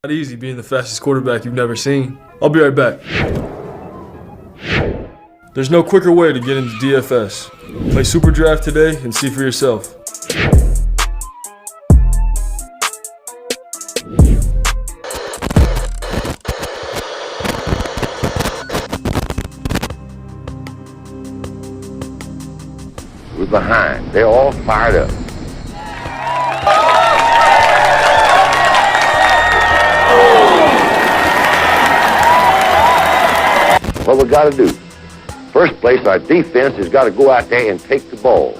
Not easy being the fastest quarterback you've never seen. I'll be right back. There's no quicker way to get into DFS. Play Super Draft today and see for yourself. We're behind. They're all fired up. What we got to do? First place, our defense has got to go out there and take the ball.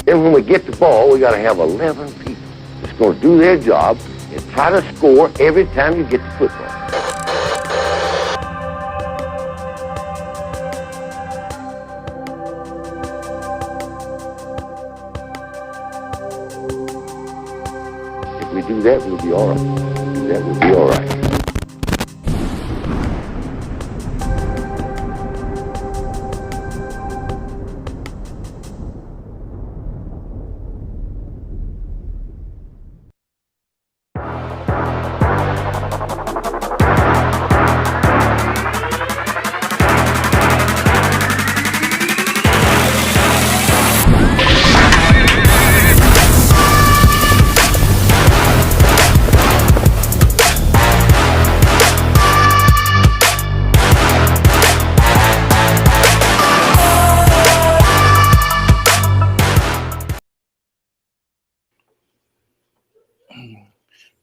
Then when we get the ball, we got to have 11 people that's going to do their job and try to score every time you get the football. If we do that, we'll be all right. That will be all right.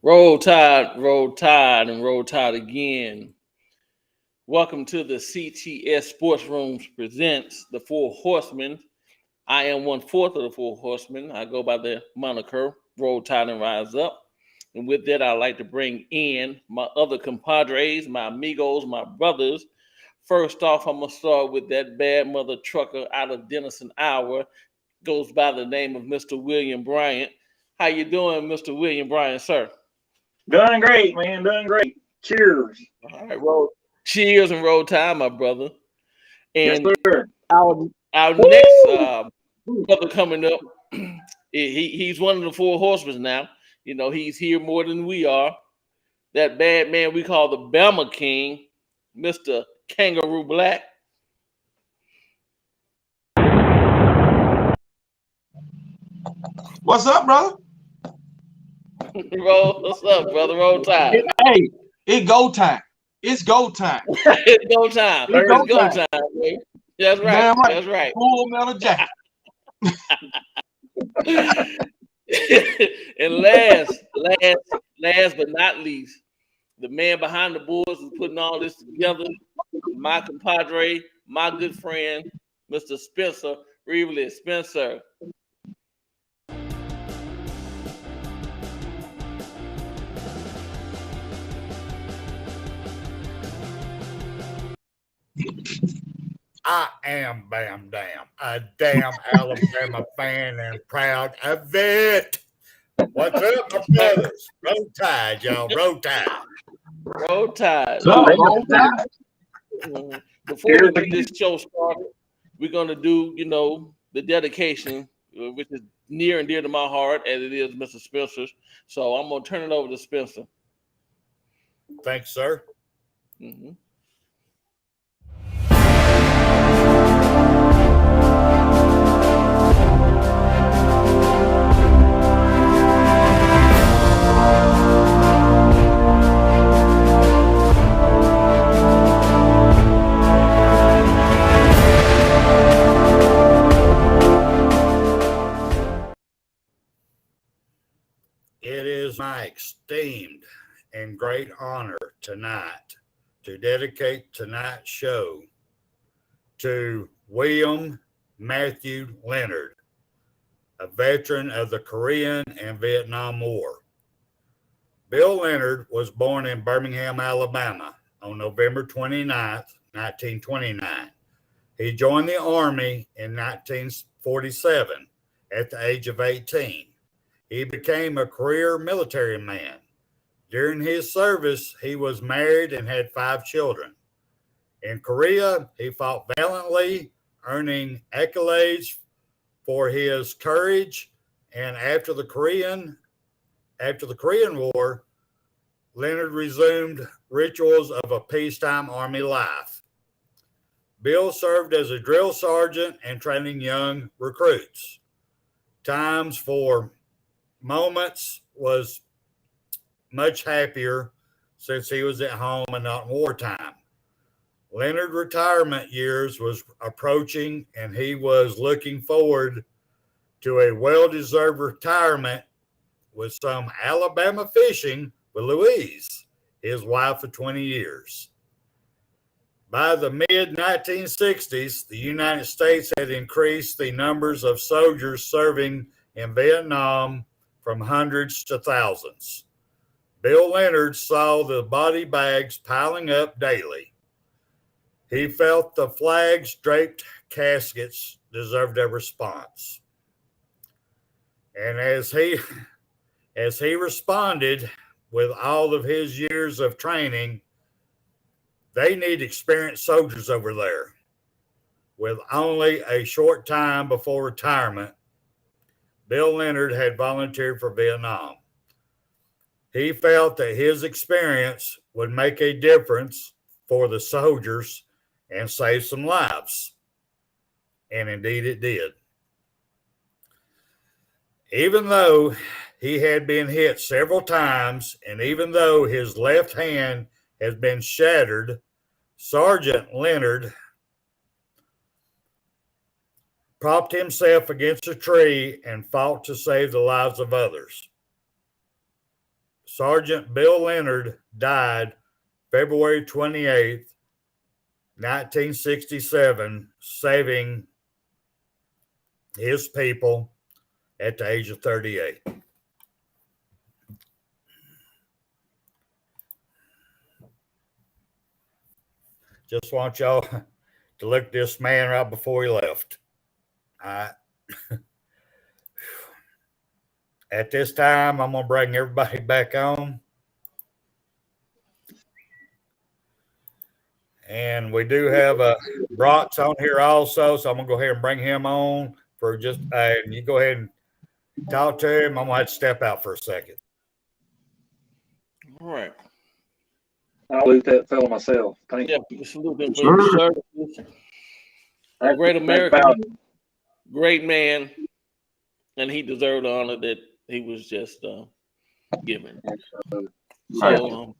Roll Tide, and Roll Tide again. Welcome to the CTS Sports Room presents the Four Horsemen. I am 1/4 of the Four Horsemen. I go by the moniker Roll Tide and Rise Up. And with that, I'd like to bring in my other compadres, my amigos, my brothers. First off, I'm going to start with that bad mother trucker out of Denison, Iowa. Goes by the name of Mr. William Bryant. How you doing, Mr. William Bryant, sir? Doing great, man. Doing great. Cheers. All right, cheers and roll time, my brother. And yes, sir. our next brother coming up, he's one of the Four Horsemen now. You know, he's here more than we are. That bad man we call the Bama King, Mr. Kangaroo Black. What's up, brother? What's up, brother? Roll time. Hey, it's go time. It's go time. It's go time. It's go time. That's right. Damn right. That's right. Full metal jacket. And last but not least, the man behind the boards who's putting all this together, my compadre, my good friend, Mr. Spencer, Rivalry. Spencer. I am Bam Dam, a damn Alabama fan and proud of it. What's up, my brothers? Roll Tide, y'all. Roll Tide. Roll Tide. Roll Tide. Before we get this show started, we're going to do, the dedication, which is near and dear to my heart, as it is Mr. Spencer's. So I'm going to turn it over to Spencer. Thanks, sir. Mm-hmm. It is my esteemed and great honor tonight to dedicate tonight's show to William Matthew Leonard, a veteran of the Korean and Vietnam War. Bill Leonard was born in Birmingham, Alabama on November 29th, 1929. He joined the Army in 1947 at the age of 18. He became a career military man, During his service, he was married and had 5 children. In Korea, he fought valiantly, earning accolades for his courage. And after the Korean War, Leonard resumed rituals of a peacetime Army life. Bill served as a drill sergeant and training young recruits. Times for moments was much happier since he was at home and not in wartime. Leonard's retirement years was approaching, and he was looking forward to a well-deserved retirement with some Alabama fishing with Louise, his wife of 20 years. By the mid-1960s, the United States had increased the numbers of soldiers serving in Vietnam from hundreds to thousands. Bill Leonard saw the body bags piling up daily. He felt the flags draped caskets deserved a response. And as he responded with all of his years of training, they need experienced soldiers over there. With only a short time before retirement, Bill Leonard had volunteered for Vietnam. He felt that his experience would make a difference for the soldiers and save some lives. And indeed it did. Even though he had been hit several times, and even though his left hand has been shattered, Sergeant Leonard propped himself against a tree and fought to save the lives of others. Sergeant Bill Leonard died February 28th, 1967, saving his people at the age of 38. Just want y'all to look at this man right before he left. All right. At this time, I'm going to bring everybody back on. And we do have Brock's on here also, so I'm going to go ahead and bring him on for just, and you go ahead and talk to him. I'm going to have to step out for a second. All right. I'll leave that fellow myself. Thank you. Yeah, salute him for his services. A great American, great man, and he deserved the honor that he was just given. So,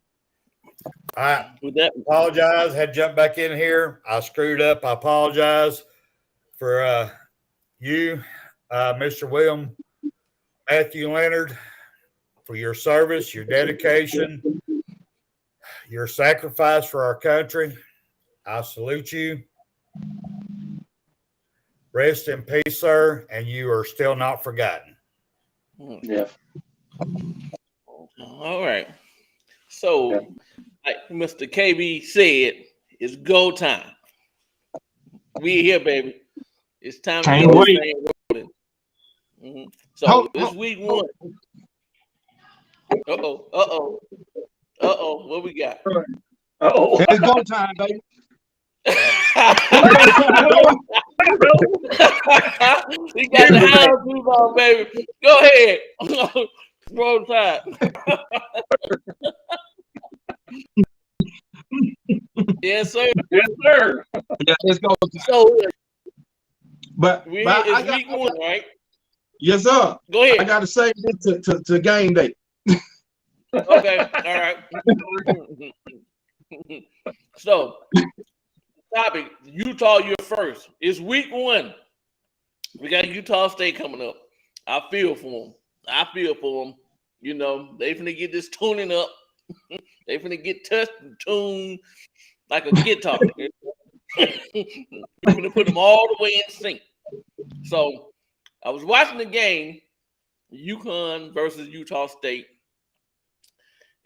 I with that, apologize. Had to jump back in here. I screwed up. I apologize for you, Mr. William Matthew Leonard, for your service, your dedication, your sacrifice for our country. I salute you. Rest in peace, sir, and you are still not forgotten. Yeah. All right. So, like Mr. KB said, it's go time. We here, baby. It's time to get this thing rolling. Mm-hmm. So this week one. What we got? It's go time, baby. We got the house move on, baby. Go ahead. Roll Tide. Yes, sir. Yes, sir. Yeah, it's go time. So But it's week one, right? Yes, sir. Go ahead. I got to say this to game day. Okay. All right. So, topic, Utah, you're first. It's week one. We got Utah State coming up. I feel for them. You know, they finna get this tuning up. They finna get touched and tuned like a guitar. We're finna put them all the way in sync. So, I was watching the game, UConn versus Utah State.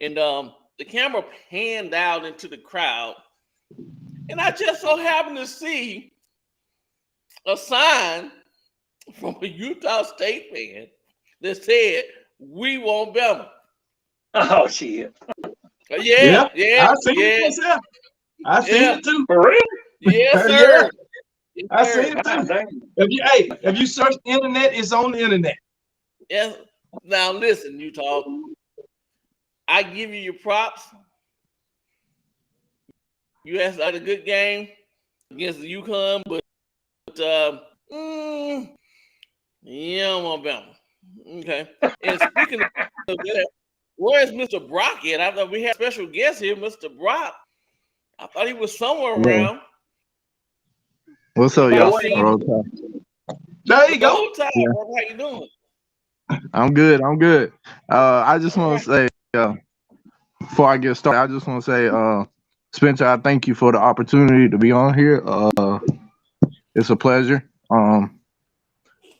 And the camera panned out into the crowd. And I just so happened to see a sign from a Utah State fan that said, "We want Bama." Oh shit. Yeah. I seen it myself. I seen it too. For real? Yes, Yeah. sir. Yes, I sir. seen it God too. damn. If you search the internet, it's on the internet. Yes. Now listen, Utah. I give you your props. You had a good game against the UConn, but yeah, I'm on Bama. Okay. And speaking of that, where's Mr. Brock at? I thought we had a special guest here, Mr. Brock. I thought he was somewhere around. What's up, Yeah, y'all? boy. Roll Tide. There you The go. whole time, Yeah. brother, how you doing? I'm good. I just want to say, before I get started, I just want to say, Spencer, I thank you for the opportunity to be on here. It's a pleasure.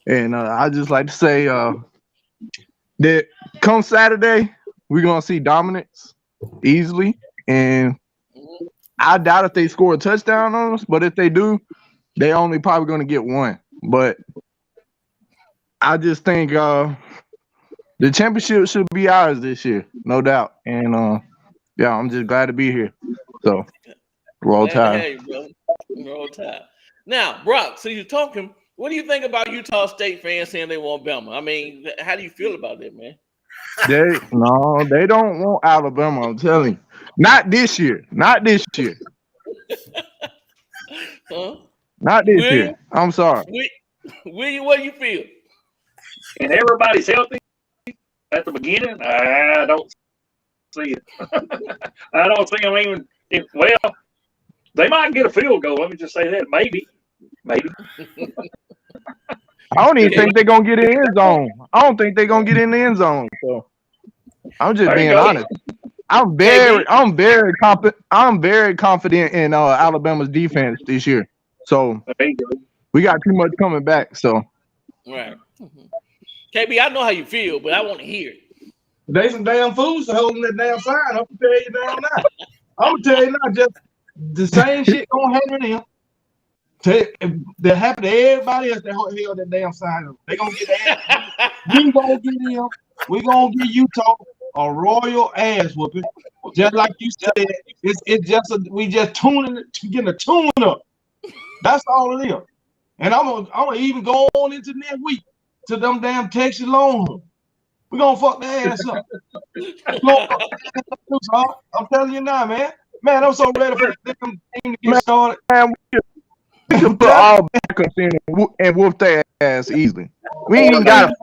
And I just like to say that come Saturday, we're gonna see dominance easily, and I doubt if they score a touchdown on us. But if they do, they only probably gonna get one. But I just think the championship should be ours this year, no doubt. And yeah, I'm just glad to be here. So roll Glad to Tide. have you, brother. Roll Tide. Now, Brock, so you're talking. What do you think about Utah State fans saying they want Bama? I mean, how do you feel about that, man? They don't want Alabama. I'm telling you, not this year. Not this year. Huh? Not this William? year. I'm sorry. William, what do you feel? And everybody's healthy at the beginning. I don't see it. I don't see them even. Well, they might get a field goal. Let me just say that. Maybe. I don't even think they're gonna get in the end zone. I don't think they're gonna get in the end zone. So I'm just There you being go. honest. I'm very confident in Alabama's defense this year. So There you go. we got too much coming back. So Right. KB, I know how you feel, but I want to hear it. They some damn fools for holding that damn sign. I'm gonna tell you damn now. I'm gonna tell you now, just the same shit gonna happen to them. That happened to everybody else that held that damn sign up. They gonna get that. We gonna get them. We gonna give Utah a royal ass whooping. Just like you said, it's just we just getting a tune up. That's all it is. And I'm gonna even go on into next week to them damn Texas Longhorns. We're gonna fuck their ass up. I'm telling you now, man. Man, I'm so ready for this team to get started. man, we can put all backups in and whoop their ass easily. We ain't even got a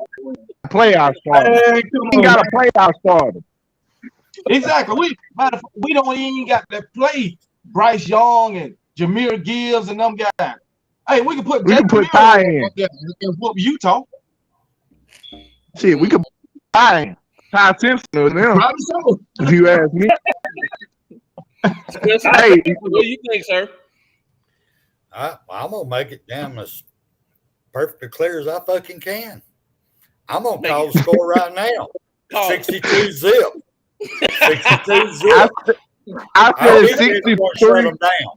playoff starter. Hey, We ain't got a playoff starter. Exactly. We don't even got to play Bryce Young and Jameer Gibbs and them guys. Hey, we can put Ty in. and whoop Utah. Shit, we could Ty Simpson or them, Probably so. if you ask me. Hey, what do you think, sir? I'm gonna make it damn as perfectly clear as I fucking can. I'm gonna call the score right now. 62 zip. 62 zip. I said 63. Shut them down.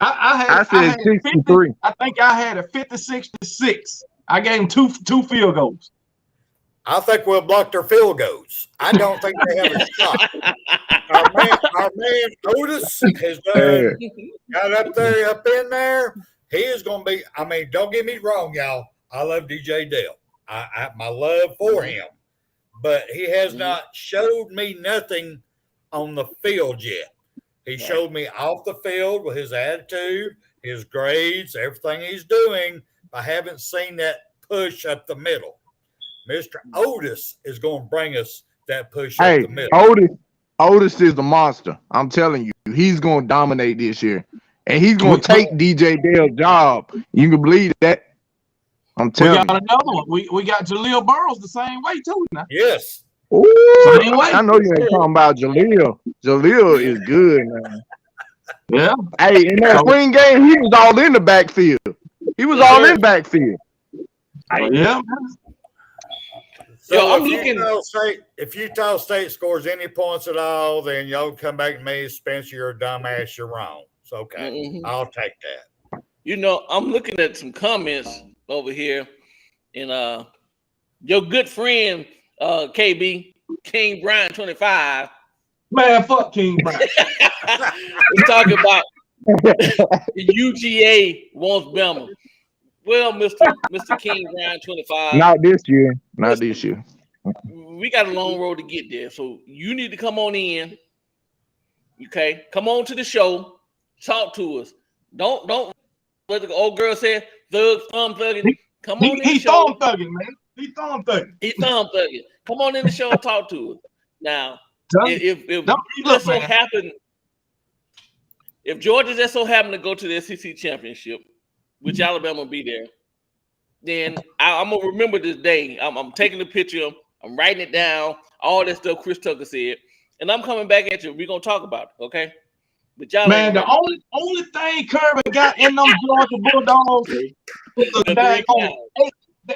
I said 63. 50, I think I had a 56. I gave them two field goals. I think we'll block their field goals. I don't think they have a shot. Our man Otis has done got up in there. He is going to be. I mean, don't get me wrong, y'all. I love DJ Dale. My love for him, but he has not showed me nothing on the field yet. He showed me off the field with his attitude, his grades, everything he's doing. I haven't seen that push up the middle. Mr. Otis is going to bring us that push up the middle. Otis is the monster. I'm telling you, he's going to dominate this year, and he's going to take DJ Dale's job. You can believe that. I'm telling you. We got another one. We got Jaleel Burrows the same way too now. Yes. Ooh, I know you ain't talking about Jaleel. Jaleel is good, man. Yeah. Hey, in that spring game, he was all in the backfield. He was all in the backfield. Yeah. So if Utah State scores any points at all, then y'all come back to me, Spencer, you're a dumbass, you're wrong. So, okay, I'll take that. You know, I'm looking at some comments over here, and your good friend KB King Brian 25. Man, fuck King Brian. We're talking about the UGA wants Bama. Well, Mr. King Brian 25. Not this year. Not this year. We got a long road to get there. So you need to come on in. Okay, come on to the show. Talk to us. Don't what the old girl said, thug, thumb thugging. Come on in the show. Thumb thugging, man. He thumb thugging. He thumb thugging. Come on in the show and talk to us. Now, if look, so happen, if Georgia just so happen to go to the SEC championship, which Alabama will be there, then I'm gonna remember this day. I'm taking a picture. I'm writing it down. All that stuff Chris Tucker said, and I'm coming back at you. We're gonna talk about it, okay? But y'all, man, the only thing Kirby got in them Georgia Bulldogs is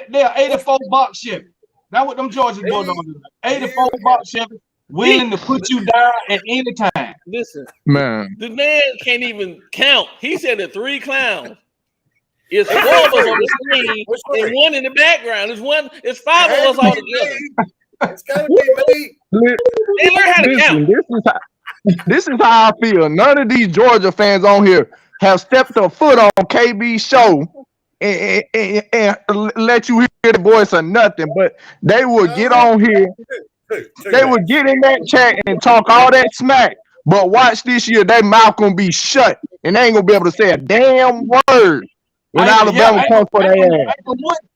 they're 84 box Chevy. That's what them Georgia Bulldogs is. 84 box Chevy, willing to put you down at any time. Listen, man, the man can't even count. He said the 3 clowns. It's 4 of us on the screen and 1 in the background. It's 5 of us all together. It's gotta be me. They learn how to count. This is how I feel. None of these Georgia fans on here have stepped a foot on KB's show and let you hear the voice or nothing. But they would get on here. They would get in that chat and talk all that smack. But watch this year, their mouth gonna be shut and they ain't gonna be able to say a damn word when Alabama comes for their ass.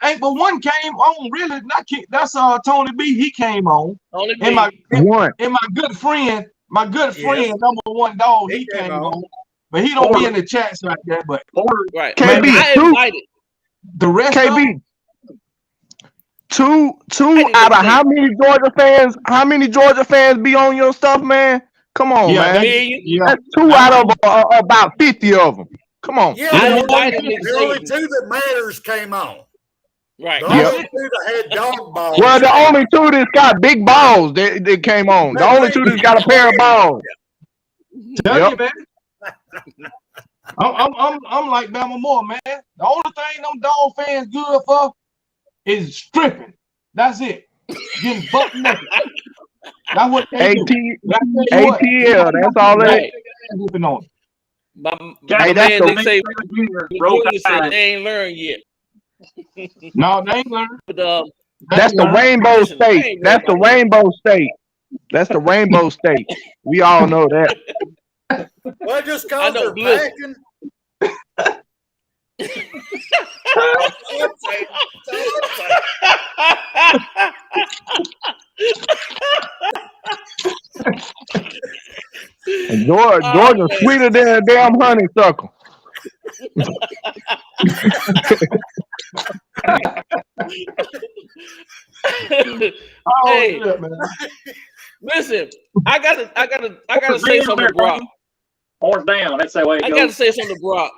Ain't but one came on really. That's Tony B. He came on. Only and my good friend. My good friend, Yes. number 1 dog, he came on. But he don't be in the chats like that. But right. KB, I invited the rest KB, of two out of how many Georgia fans be on your stuff, man? Come on, man. That's 2 out of about 50 of them. Come on. Yeah, I the invited only 2 that matters came on. right. The only 2 that had dog balls. Well, the only 2 that's got big balls that came on. The only 2 that's got a pair of balls. Tell you, man. I'm like Bama Moore, man. The only thing them dog fans good for is stripping. That's it. Getting butt naked. That's what they do. ATL, that's all that. Hey, that's man, they say they ain't learned yet. No, they ain't learned. But that's the Rainbow State. That's the Rainbow State. That's the Rainbow State. We all know that. Well, just cause they're packing. Georgia's sweeter than a damn honeysuckle. Hey, listen, I gotta say something to Brock. Horse down. That's the way it goes. I gotta say something to Brock.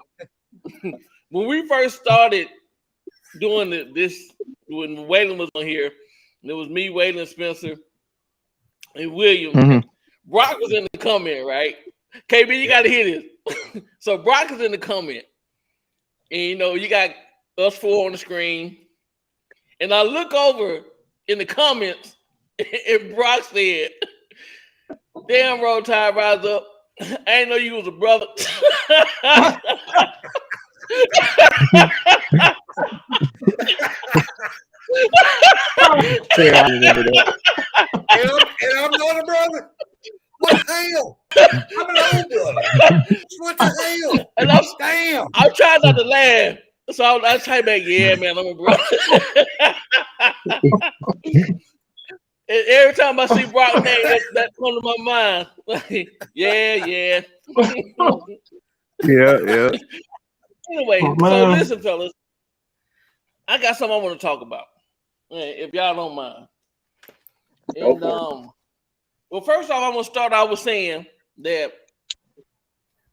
When we first started doing this, when Waylon was on here, and it was me, Waylon, Spencer, and William. Mm-hmm. Brock was in the comment, right? KB, you gotta hear this. So Brock is in the comment, and you got us 4 on the screen, and I look over in the comments, and Brock said, "Damn, Roll Tide, rise up. I didn't know you was a brother." Yeah, I remember that. And I'm not a brother. What the hell? I'm an old brother. What the hell? And I'm trying not to laugh. So I type back, yeah, man, I'm a brother. And every time I see Brock name, that comes to my mind. Like, yeah. Yeah. Anyway, so listen, fellas. I got something I want to talk about, if y'all don't mind. And well, first off, I want to start out with saying that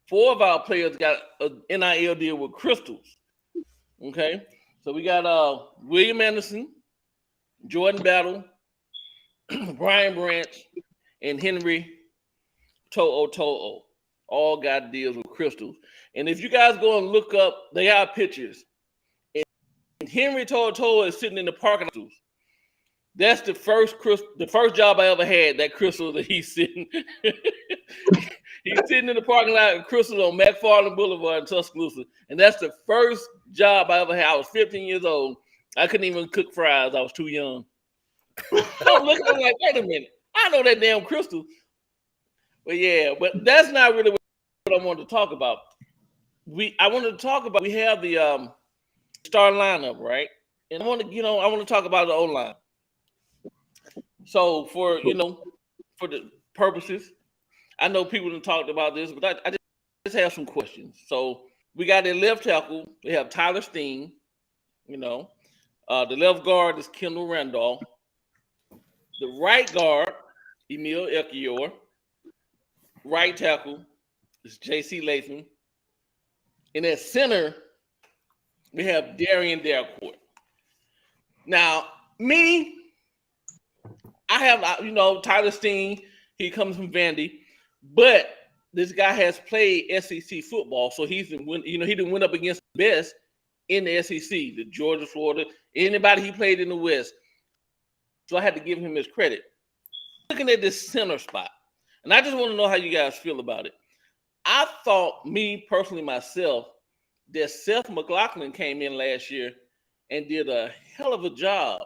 4 of our players got an NIL deal with Crystals. Okay, so we got William Anderson, Jordan Battle, Brian Branch, and Henry To'o. All got deals with Crystals. And if you guys go and look up, they have pictures. And Henry To'o is sitting in the parking lot. That's the first job I ever had. That Crystal that he's sitting, he's sitting in the parking lot of Crystal on McFarland Boulevard in Tuscaloosa, and that's the first job I ever had. I was 15 years old. I couldn't even cook fries. I was too young. I'm looking at him like, wait a minute, I know that damn Crystal. But yeah, but that's not really what I wanted to talk about. We have the starting lineup, right? And I want to talk about the O-line. So for the purposes, I know people have talked about this, but I just have some questions. So we got the left tackle. We have Tyler Steen. The left guard is Kendall Randolph. The right guard, Emil Ekiyor. Right tackle is J.C. Latham. And at center, we have Darian Delacourt. Now, me, I have, Tyler Steen. He comes from Vandy, but this guy has played SEC football, so he didn't win up against the best in the SEC, the Georgia, Florida, anybody he played in the West. So I had to give him his credit. Looking at this center spot, and I just want to know how you guys feel about it. I thought, me personally myself, that Seth McLaughlin came in last year and did a hell of a job.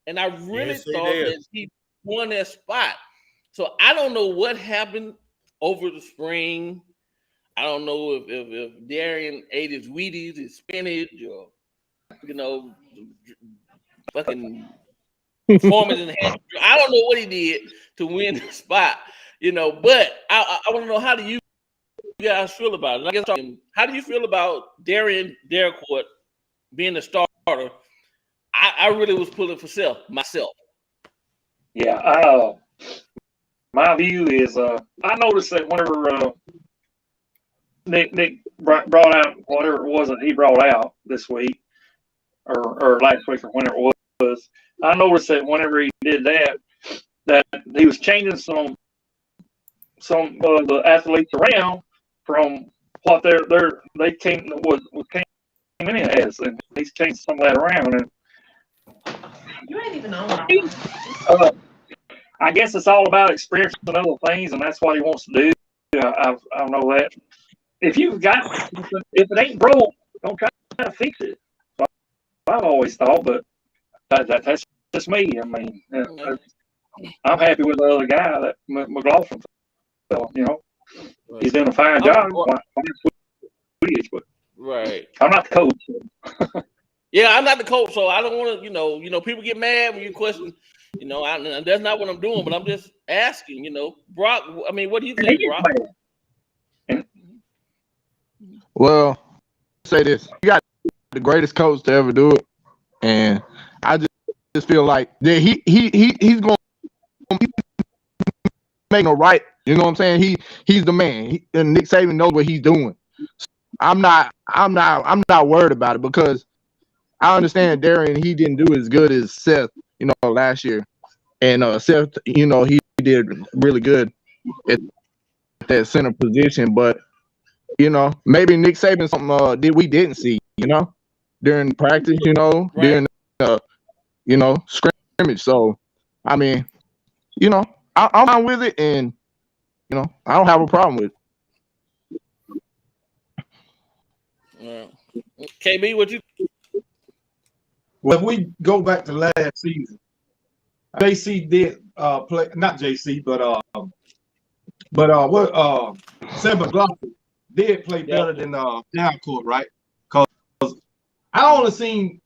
And I really thought that he won that spot. So I don't know what happened over the spring. I don't know if Darian ate his Wheaties, his spinach, or, fucking performance in the head. I don't know what he did to win the spot, but I want to know, how do you guys feel about it? And I guess, how do you feel about Darian Delacourt being the starter? I really was pulling for myself. Yeah, my view is I noticed that whenever Nick brought out whatever it was that he brought out this week or last week or whenever it was, I noticed that whenever he did that he was changing some of the athletes around from what they came in as, and he's changed some of that around. And you ain't even on. I guess it's all about experience and other things, and that's what he wants to do. I know that. If it ain't broke, don't try to fix it. So I've always thought, but that's just me. I mean, I'm happy with the other guy, that McLaughlin fellow. He's doing a fine job. Right. I'm not the coach. Yeah, I'm not the coach, so I don't want to. People get mad when you question. That's not what I'm doing, but I'm just asking. Brock. I mean, what do you think, Brock? Well, say this: you got the greatest coach to ever do it, and I just feel like that he's going to make no right. You know what I'm saying? He's the man, and Nick Saban knows what he's doing. So I'm not worried about it, because I understand Darian, he didn't do as good as Seth, last year, and Seth, he did really good at that center position, but maybe Nick Saban something we didn't see, during practice, Right. during scrimmage. So I mean, I'm fine with it, and I don't have a problem with it. KB, what you? Well, if we go back to last season, JC did play, not JC, but Sam McLaughlin did play better than Delacourt, right? Because I only seen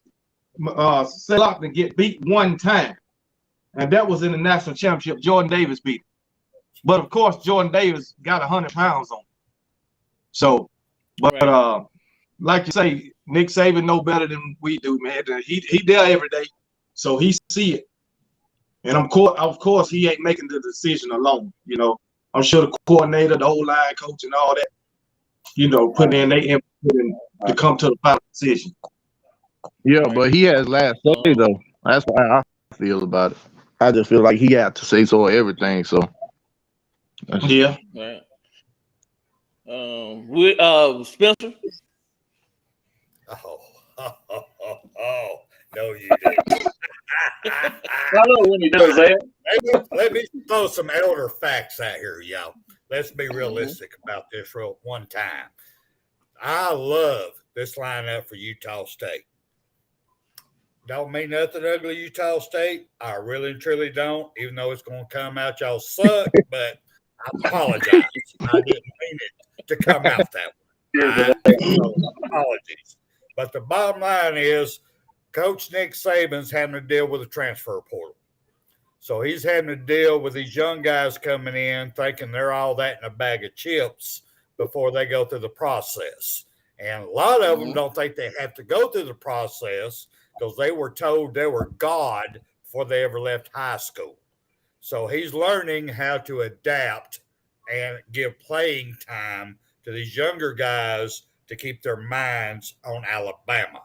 Sam McLaughlin get beat one time, and that was in the national championship. Jordan Davis beat him. But of course, Jordan Davis got 100 pounds on him. So, but Right. Like you say, Nick Saban know better than we do, man. He there every day, so he see it. And of course, he ain't making the decision alone. I'm sure the coordinator, the O-line coach, and all that, putting in their input to come to the final decision. Yeah, but he has last say though. That's why I feel about it. I just feel like he got to say so everything. So yeah. Right. Spencer. Oh, no, you didn't. I love when he does that. Let me throw some elder facts out here, y'all. Let's be realistic about this real one time. I love this lineup for Utah State. Don't mean nothing ugly, Utah State. I really and truly don't, even though it's going to come out y'all suck, but I apologize. I didn't mean it to come out that way. So apologies. But the bottom line is Coach Nick Saban's having to deal with a transfer portal. So he's having to deal with these young guys coming in thinking they're all that in a bag of chips before they go through the process. And a lot of them don't think they have to go through the process because they were told they were God before they ever left high school. So he's learning how to adapt and give playing time to these younger guys to keep their minds on Alabama,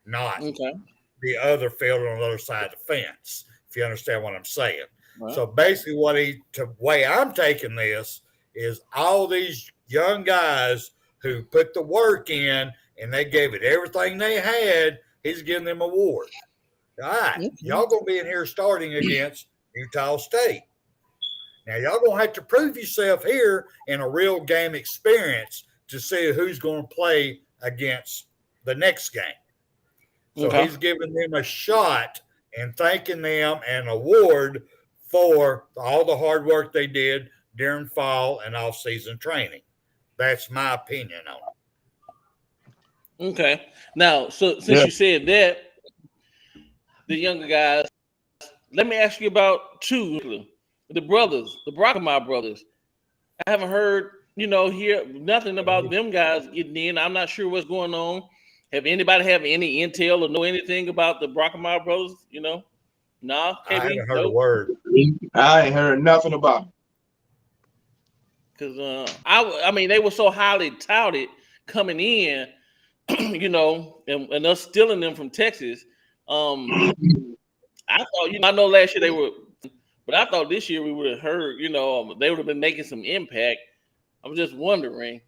not the other field on the other side of the fence, if you understand what I'm saying. Wow. So basically the way I'm taking this is all these young guys who put the work in and they gave it everything they had, he's giving them award. All right, y'all going to be in here starting against Utah State. Now, y'all going to have to prove yourself here in a real game experience to see who's going to play against the next game. So he's giving them a shot and thanking them an award for all the hard work they did during fall and off-season training. That's my opinion on it. Okay. Now, so since you said that, the younger guys, let me ask you about two, the brothers, the Brockmire brothers. I haven't heard, hear nothing about them guys getting in. I'm not sure what's going on. Have anybody have any intel or know anything about the Brockmire brothers? No, I haven't heard a word. I ain't heard nothing about it. Because I mean, they were so highly touted coming in, and us stealing them from Texas. I thought, I know last year they were, but I thought this year we would have heard, they would have been making some impact. I'm just wondering,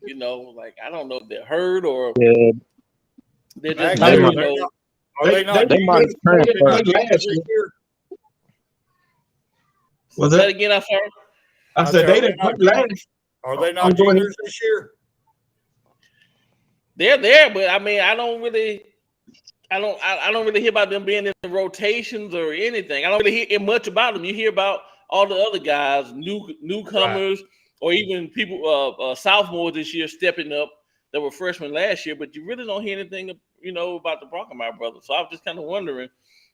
like, I don't know if they're hurt or they're just, they might have transferred last year. Was that again? I'm sorry. I said they didn't play last. Are they not juniors this year? They're there, but I mean, I don't really hear about them being in rotations or anything. I don't really hear much about them. You hear about all the other guys, newcomers, or even people, sophomores this year stepping up that were freshmen last year, but you really don't hear anything, about the Brockmire brothers. So I was just kind of wondering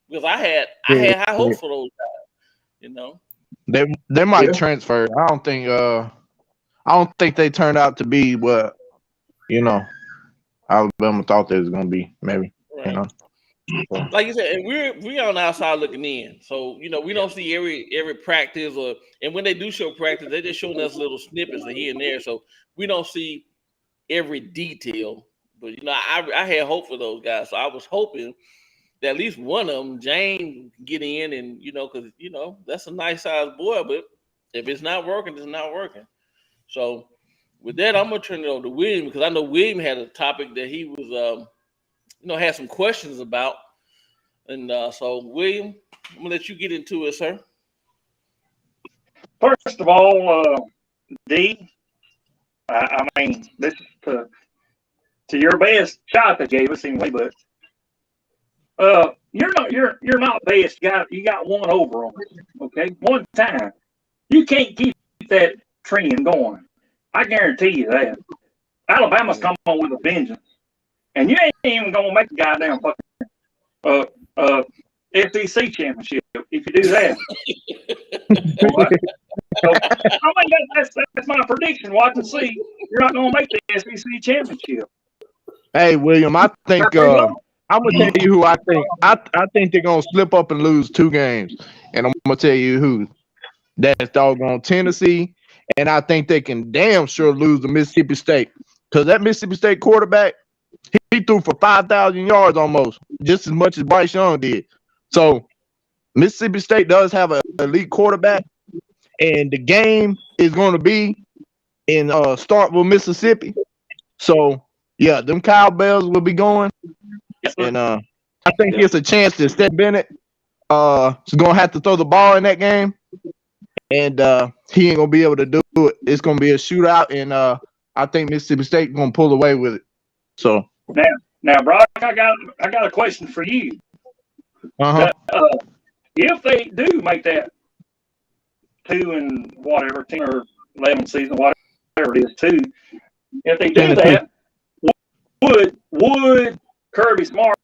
because I had high hopes for those guys. They might transfer. I don't think they turned out to be what Alabama thought they was gonna be. Maybe like you said, and we're on the outside looking in. So we don't see every practice and when they do show practice, they're just showing us little snippets of here and there. So we don't see every detail. But I had hope for those guys. So I was hoping that at least one of them, Jane, get in and because that's a nice sized boy, but if it's not working, it's not working. So with that, I'm gonna turn it over to William because I know William had a topic that he was had some questions about. And so William, I'm gonna let you get into it, sir. First of all, D, I mean, this is to your best shot they gave us anyway, but you're not best. You got one over on it, okay? One time. You can't keep that trend going. I guarantee you that. Alabama's come on with a vengeance. And you ain't even gonna make the goddamn fucking SEC championship if you do that. So, I mean that's my prediction. Watch and see. You're not gonna make the SEC championship. Hey William, I think I'm gonna tell you who I think. I think they're gonna slip up and lose 2 games, and I'm gonna tell you who. That's doggone Tennessee, and I think they can damn sure lose to Mississippi State because that Mississippi State quarterback, he threw for 5,000 yards almost, just as much as Bryce Young did. So Mississippi State does have an elite quarterback, and the game is going to be in Starkville, Mississippi. So yeah, them cowbells will be going, and I think it's a chance to Seth Bennett is gonna have to throw the ball in that game, and he ain't gonna be able to do it. It's gonna be a shootout, and I think Mississippi State gonna pull away with it. So now, Brock, I got a question for you. uh-huh. If they do make that 2 and whatever 10 or 11 season, whatever it is, 2, if they do that, would Kirby Smart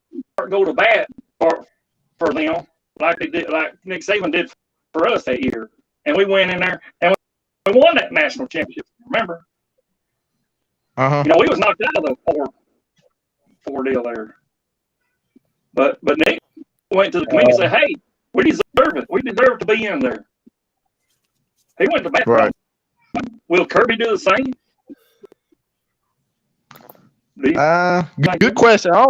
go to bat for them like they did, like Nick Saban did for us that year, and we went in there and we won that national championship? Remember? Uh-huh. You know, we was knocked out of the four deal there, but Nick went to the committee and said, "Hey, we deserve it. We deserve to be in there." He went to bat. Right. Will Kirby do the same? Good question. I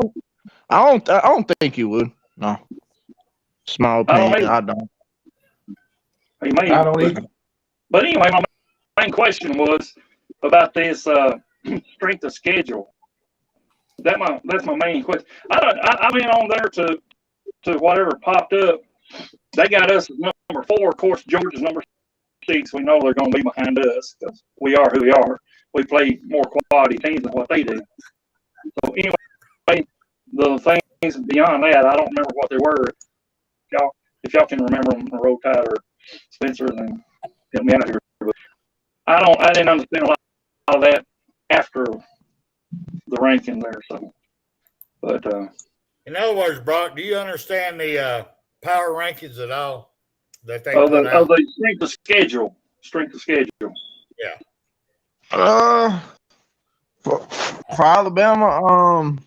don't think you would. No. Small opinion. I don't. He may. I don't either. But anyway, my main question was about this strength of schedule. That's my main question. I've been on there to whatever popped up. They got us as number 4. Of course, Georgia's number 6. We know they're going to be behind us because we are who we are. We play more quality teams than what they do. So anyway, the things beyond that, I don't remember what they were. If y'all can remember them, Roll Tide or Spencer, then help me out here. But I didn't understand a lot of that after the ranking there. So, but in other words, Brock, do you understand the power rankings at all that they of put out? the strength of schedule. Yeah. For Alabama,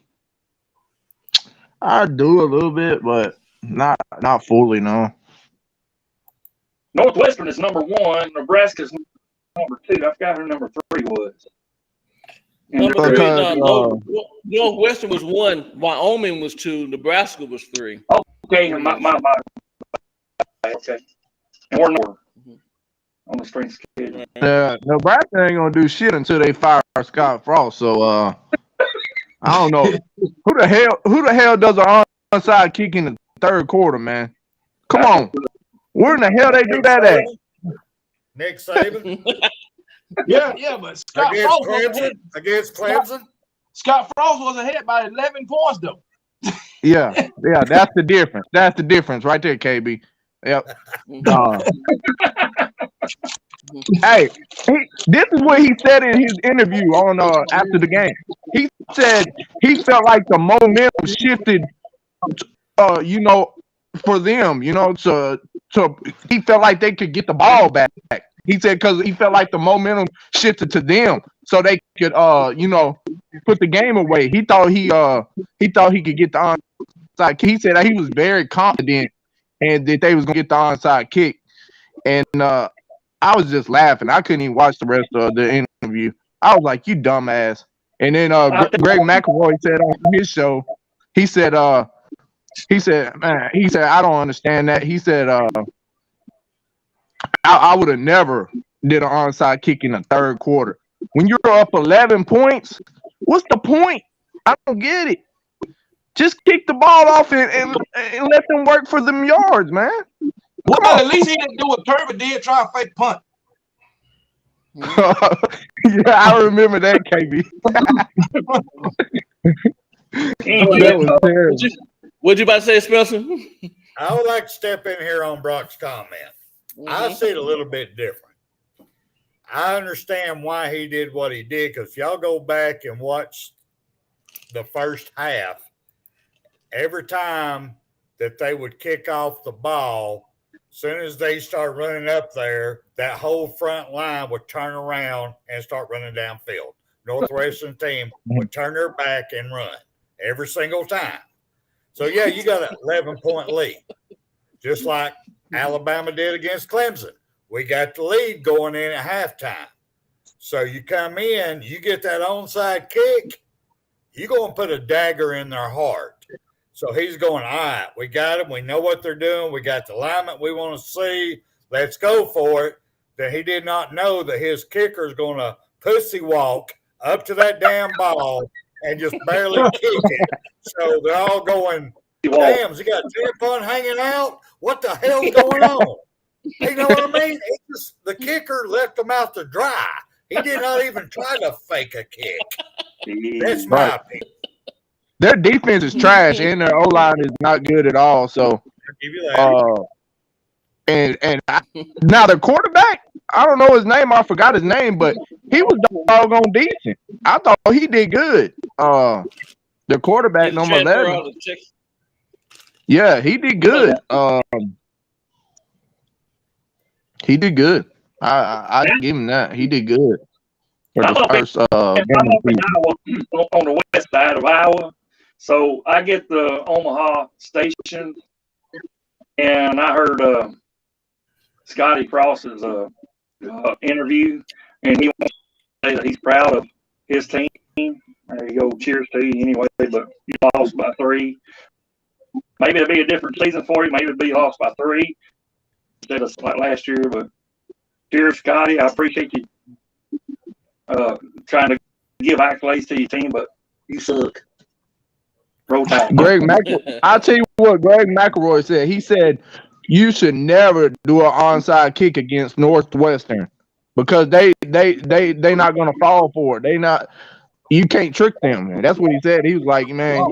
I do a little bit, but not fully, no. Northwestern is number 1. Nebraska's number 2. I forgot who number 3 was. Number 3, no, Northwestern was 1. Wyoming was 2. Nebraska was 3. Okay, my okay. And we're north on the strength schedule. Nebraska ain't gonna do shit until they fire Scott Frost. So I don't know who the hell does an onside kick in the third quarter, man. Come on, where in the hell they do that at? Nick Saban Yeah, but Scott Frost against Clemson. Scott Frost was ahead by 11 points, though. Yeah, that's the difference. That's the difference right there, KB. Yep. Hey, this is what he said in his interview on after the game. He said he felt like the momentum shifted, for them, to he felt like they could get the ball back. He said because he felt like the momentum shifted to them, so they could, put the game away. He thought he could get the onside. He said that he was very confident and that they was gonna get the onside kick, and I was just laughing. I couldn't even watch the rest of the interview. I was like, "You dumbass!" And then Greg McElroy said on his show, he said, "Man," "I don't understand that." He said, I would have never did an onside kick in the third quarter. When you're up 11 points, what's the point? I don't get it. Just kick the ball off and let them work for them yards, man. Well, at least he didn't do what Kirby did, try a fake punt. Yeah, I remember that, KB. That was terrible. What'd you about to say, Spencer? I would like to step in here on Brock's comment. I see it a little bit different. I understand why he did what he did, because if y'all go back and watch the first half, every time that they would kick off the ball, as soon as they start running up there, that whole front line would turn around and start running downfield. Northwestern team would turn their back and run every single time. So, yeah, you got an 11-point lead, just like Alabama did against Clemson. We got the lead going in at halftime. So you come in, you get that onside kick, you're going to put a dagger in their heart. So he's going, all right, we got them. We know what they're doing. We got the alignment we want to see. Let's go for it. That he did not know that his kicker is going to pussy walk up to that damn ball and just barely kick it. So they're all going, Damn, has he got a tampon hanging out? What the hell's going on? You know what I mean? It just, the kicker left him out to dry. He did not even try to fake a kick. That's my opinion. Their defense is trash, and their O-line is not good at all. So, I'll give you that. Now the quarterback, I don't know his name. I forgot his name, but he was doggone decent. I thought he did good. The quarterback, number 11. Yeah, he did good. He did good. I give him that. He did good. For the first, I'm up in Iowa, on the west side of Iowa. So I get the Omaha station, and I heard Scotty Cross's interview, and he wants to say that he's proud of his team. There you go. Cheers to you anyway, but you lost by 3. Maybe it'll be a different season for you. Maybe it'll be lost by 3 instead of like last year. But cheers, Scotty. I appreciate you trying to give accolades to your team, but you suck. Roll Tide. I'll tell you what Greg McElroy said. He said you should never do an onside kick against Northwestern because they not gonna fall for it. They not. You can't trick them, man. That's what he said. He was like, man,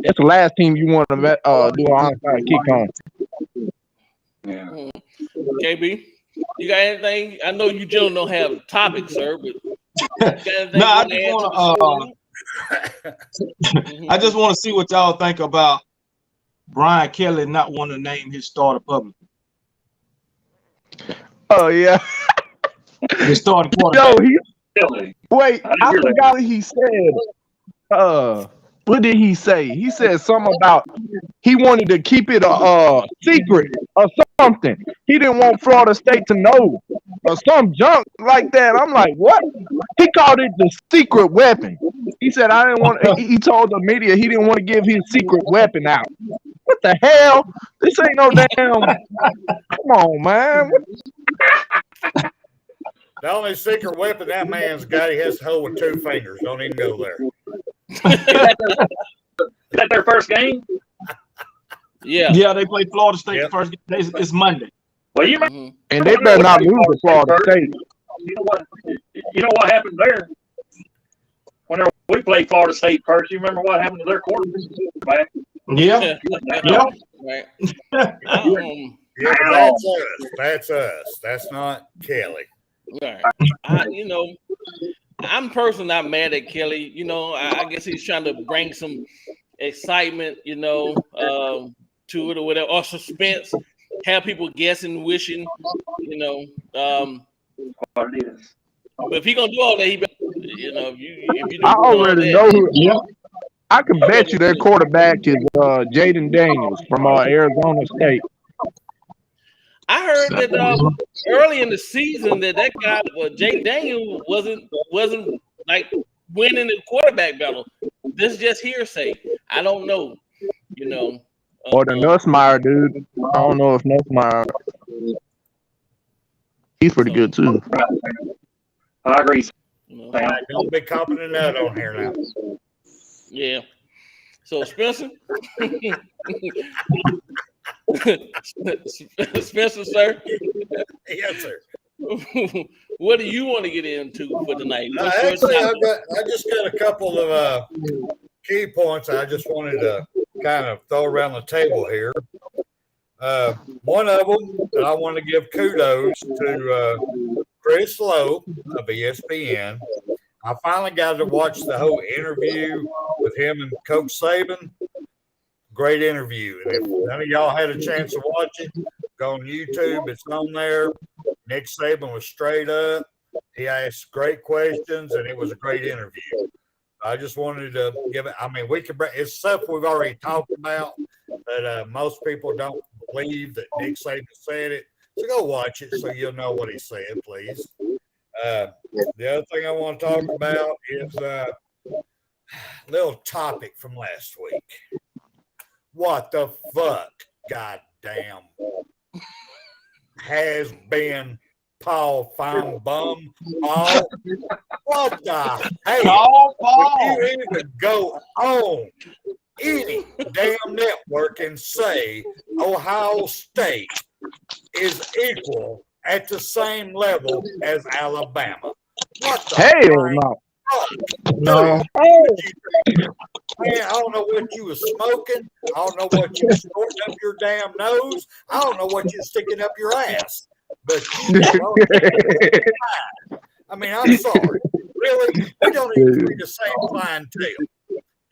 that's the last team you want to do an onside kick on. Yeah. KB, you got anything? I know you gentlemen don't have topics, sir, but no, I just want to see what y'all think about Brian Kelly not wanting to name his starter publicly. Oh yeah, his starting quarterback. Wait, I forgot what he said. What did he say? He said something about he wanted to keep it a secret or something. He didn't want Florida State to know or some junk like that. I'm like, what? He called it the secret weapon. He said I didn't want. He told the media he didn't want to give his secret weapon out. What the hell? This ain't no damn. Come on, man. The only secret weapon that man's got, he has to hold with 2 fingers. Don't even go there. Is that their first game? Yeah, they play Florida State the first game. It's Monday. Well, you remember, and they better not lose to Florida State. You know what happened there? Whenever we played Florida State first, you remember what happened to their quarterback? Yeah. Right. Yeah, that's us. That's not Kelly. Right. I'm personally not mad at Kelly. I guess he's trying to bring some excitement, to it or whatever, or suspense, have people guessing, wishing, What it is. But if he gonna do all that, he better, if you I already know who. Yeah. I can bet you their quarterback is Jaden Daniels from Arizona State. I heard that early in the season that guy, Jake Daniel, wasn't like winning the quarterback battle. This is just hearsay. I don't know. Or the Nussmeier dude. I don't know if Nussmeier. He's pretty good too. I agree. Don't be confident that on here now. Yeah. So Spencer. Spencer, sir. Yes, sir. What do you want to get into for tonight? Actually, I just got a couple of key points I just wanted to kind of throw around the table here. One of them that I want to give kudos to Chris Lowe of ESPN. I finally got to watch the whole interview with him and Coach Saban. Great interview. And if none of y'all had a chance to watch it, go on YouTube. It's on there. Nick Saban was straight up. He asked great questions, and it was a great interview. I just wanted to give it. I mean, we could bring it's stuff we've already talked about, but most people don't believe that Nick Saban said it. So go watch it so you'll know what he said, please. The other thing I want to talk about is a little topic from last week. What the fuck, goddamn, has been Paul Feinbaum? Paul? What the hell? Paul. You even go on any damn network and say Ohio State is equal at the same level as Alabama. What the Hell no. No. Man, I don't know what you was smoking. I don't know what you was snorting up your damn nose. I don't know what you was sticking up your ass. But I mean, I'm sorry. Really, we don't even read the same clientele.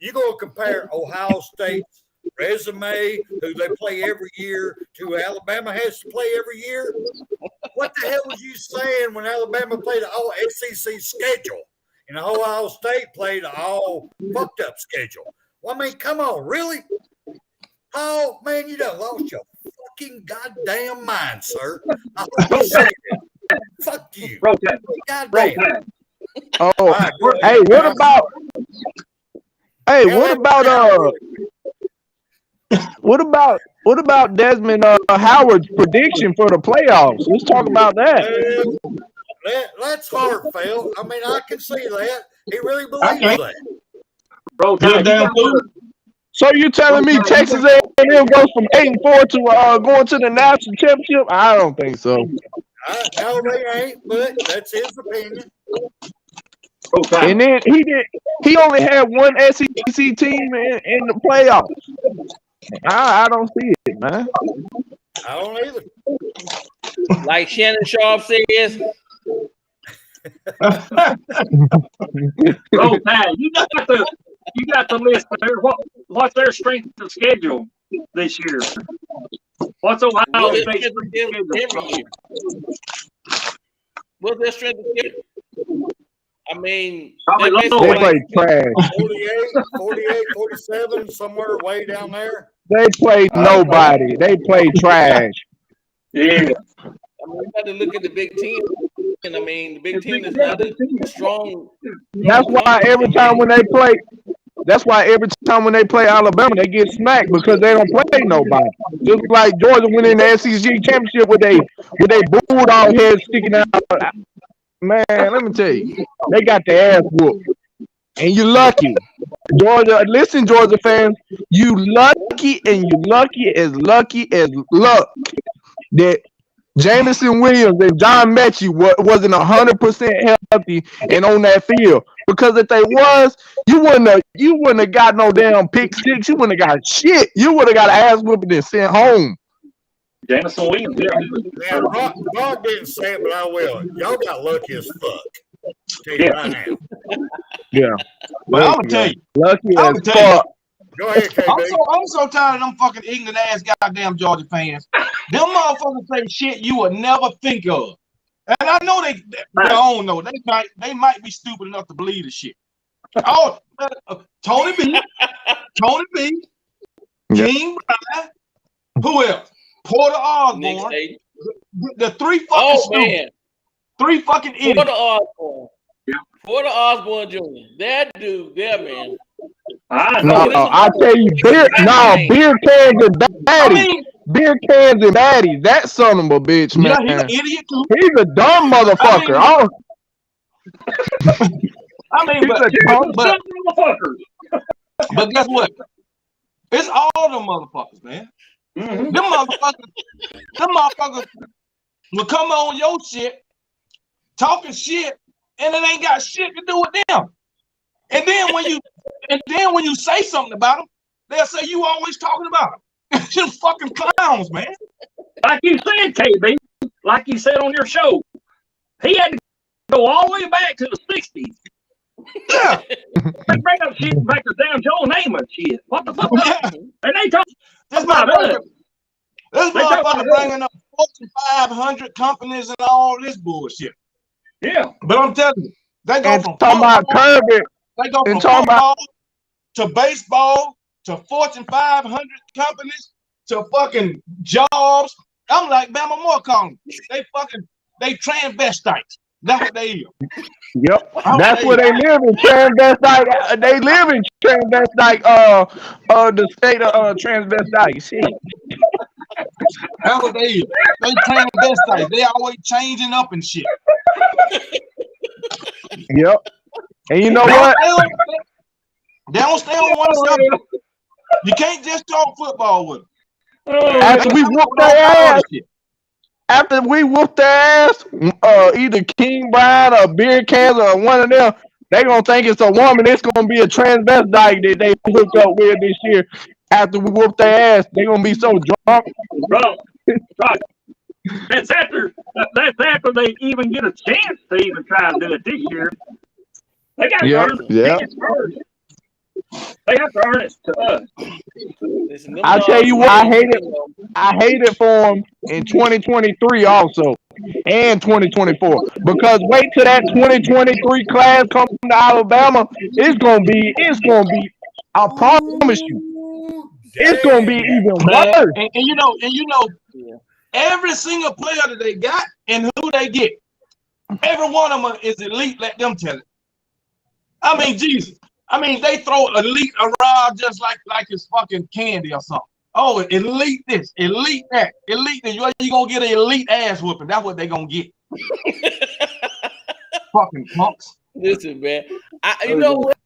You go compare Ohio State's resume, who they play every year, to Alabama has to play every year. What the hell was you saying when Alabama played the all SEC schedule and Ohio State played the all fucked up schedule? Well, I mean, come on, really? Oh man, you done lost your fucking goddamn mind, sir. I hope you say it. Fuck you. Goddamn. Oh, Right, hey, what about? Hey, what about Desmond Howard's prediction for the playoffs? Let's talk about that. That's heartfelt. I mean, I can see that. He really believes that. Roll Tide, So you telling me Texas A&M goes from 8-4 to going to the national championship? I don't think so. No, they ain't, but that's his opinion. And then he only had one SEC team in the playoffs. I don't see it, man. I don't either. Like Shannon Sharp says, Roll Tide, you got the list there. What's their strength of schedule this year? What's Ohio State's strength of schedule? what's their strength of schedule? I mean, Probably they low. They play trash. 48, 47, somewhere way down there. They play nobody. They play trash. Yeah. I mean, you got to look at the Big Ten. And I mean, the Big Ten is not a strong. That's why every time when they play Alabama, they get smacked because they don't play nobody. Just like Georgia winning the SEC championship with they bulldog head sticking out. Man, let me tell you, they got their ass whooped. And you lucky. Georgia, listen, Georgia fans, you lucky as luck that Jamison Williams and John Mechie wasn't 100% healthy and on that field. Because if they was, you wouldn't have got no damn pick six. You wouldn't have got shit. You would have got an ass whooping and sent home. Jamison Williams. Yeah, Rock didn't say it, but I will. Y'all got lucky as fuck. Tell you right now. Yeah. But I'm gonna tell you, Lucky I'm as gonna tell you. fuck. Go ahead, KB. I'm so tired of them fucking ignorant ass goddamn Georgia fans. Them motherfuckers say shit you would never think of. And I know they don't know. They might be stupid enough to believe the shit. Oh, Tony B, King Brian, who else? Porter Osborne. The three fucking stupid. Three fucking idiots. Porter Osborne Jr. That dude there, man. I tell you, beer cans and baddies. Beer cans and baddies. That son of a bitch, man. Yeah, he's an idiot too. He's a dumb motherfucker. But guess what? It's all them motherfuckers, man. Mm-hmm. Them motherfuckers will come on your shit, talking shit, and it ain't got shit to do with them. And then when you say something about them, they'll say you always talking about them. Them fucking clowns, man. Like you said, KB, like you said on your show, he had to go all the way back to the 60s. Yeah. They bring up shit back to damn Joe Namath shit. What the fuck? Yeah. And they talk about us. This motherfucker bringing up Fortune 500 companies and all this bullshit. Yeah. But I'm telling you, they go from football to baseball to Fortune 500 companies to fucking jobs. I'm like Bama Moore calling them. They transvestites. That's what they is. Yep. That's where they live in transvestite. They live in transvestite, the state of transvestite. Shit. That's what they is. They transvestites. They always changing up and shit. Yep. And you know what? They don't stay on one subject. You can't just talk football with them. After we whoop their ass, either King Brian or Beer Cans or one of them, they gonna think it's a woman. It's gonna be a transvestite that they hooked up with this year. After we whoop their ass, they gonna be so drunk. Bro, right. That's after they even get a chance to even try to do it this year. They got to earn the chance first. They have to earn it to us. Listen, I tell you what, I hate it for them in 2023 also and 2024 because wait till that 2023 class comes to Alabama. It's gonna be. I promise you, it's gonna be even worse. And you know, every single player that they got and who they get, every one of them is elite. Let them tell it. I mean, Jesus. I mean, they throw elite around just like it's fucking candy or something. Oh, elite this, elite that, elite this. You gonna get an elite ass whooping. That's what they gonna get. Fucking punks. Listen, man. You know what?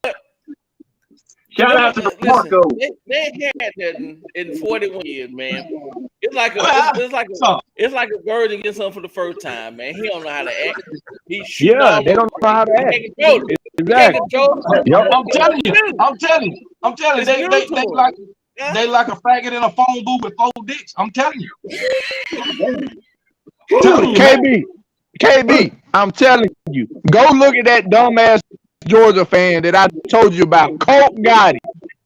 Shout out to Marco. They had that in 41 years, man. It's like a bird to get something for the first time, man. He don't know how to act. They don't know how to act. Exactly. Yep. I'm telling you. They like a faggot in a phone booth with 4 dicks. I'm telling you. KB, I'm telling you. Go look at that dumbass Georgia fan that I told you about, Colt Gotti.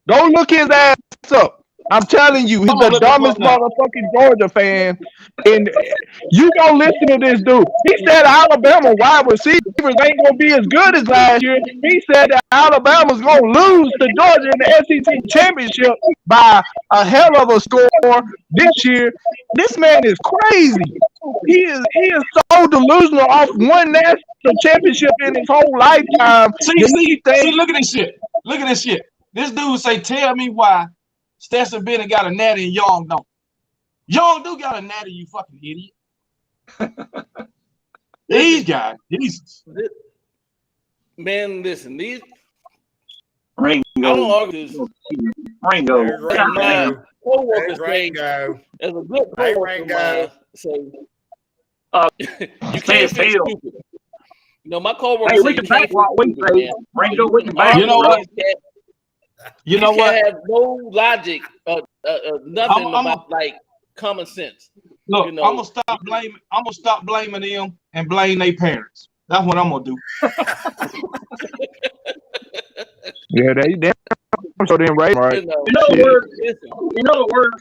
Go look his ass up. I'm telling you, he's the dumbest motherfucking Georgia fan. And you go listen to this dude. He said Alabama wide receivers ain't gonna be as good as last year. He said that Alabama's gonna lose to Georgia in the SEC championship by a hell of a score this year. This man is crazy. He is so delusional off one national championship in his whole lifetime. See, look at this shit. Look at this shit. This dude say, tell me why Stetson Bennett got a natty and Young don't. Young do got a natty, you fucking idiot. These guys, Jesus. Man, listen, these Ringo. I don't argue this. Ringo. My co-worker saying as a good co-worker, so you can't feel stupid. You know, my co-worker said you can't feel stupid, man. Ringo, we can back. You know what? You know what? Have no logic, nothing about like common sense. Look, you know? I'm gonna stop blaming them and blame their parents. That's what I'm gonna do. Yeah, they so then right. In other words,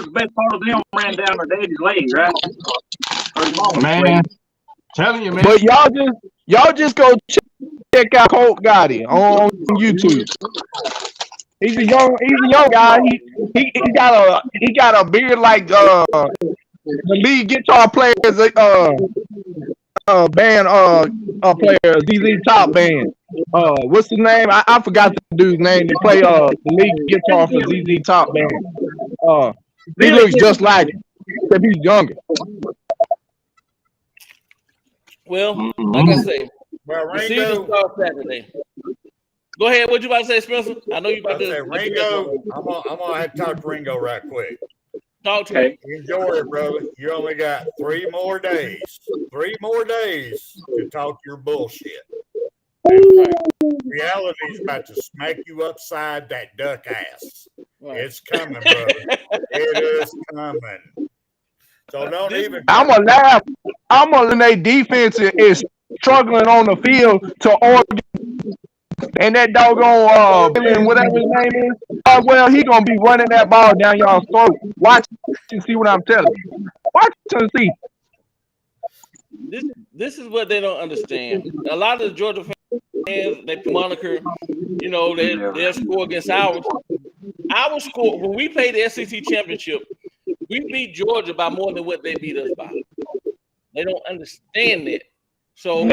the best part of them ran down their daddy's leg, right? Man, telling you, man. But y'all just go check out Colt Gotti on YouTube. He's a young guy. He got a beard like the lead guitar players band player ZZ Top band. What's his name? I forgot the dude's name. They play the lead guitar for ZZ Top band. He looks just like him, except he's younger. Well, like I say, the season starts Saturday. Go ahead. What you about to say, Spencer? I know you about to say Ringo. I'm gonna have to talk to Ringo right quick. Talk to me. Enjoy it, brother. You only got 3 more days. 3 more days to talk your bullshit. Reality's about to smack you upside that duck ass. Right. It's coming, brother. It is coming. So don't even. I'm gonna laugh. I'm gonna their defense is struggling on the field to Oregon. And that doggone whatever his name is, well, he gonna be running that ball down y'all's throat. Watch and see what I'm telling you. Watch and see. This is what they don't understand. A lot of the Georgia fans, they moniker, you know, their score against ours. Our score when we played the SEC championship, we beat Georgia by more than what they beat us by. They don't understand that. So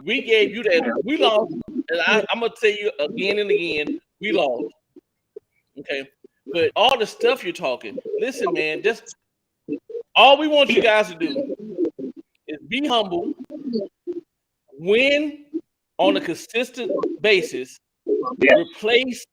we gave you that. We lost. And I'm going to tell you again and again, we lost. Okay? But all the stuff you're talking, listen, man, just all we want you guys to do is be humble, win on a consistent basis, replace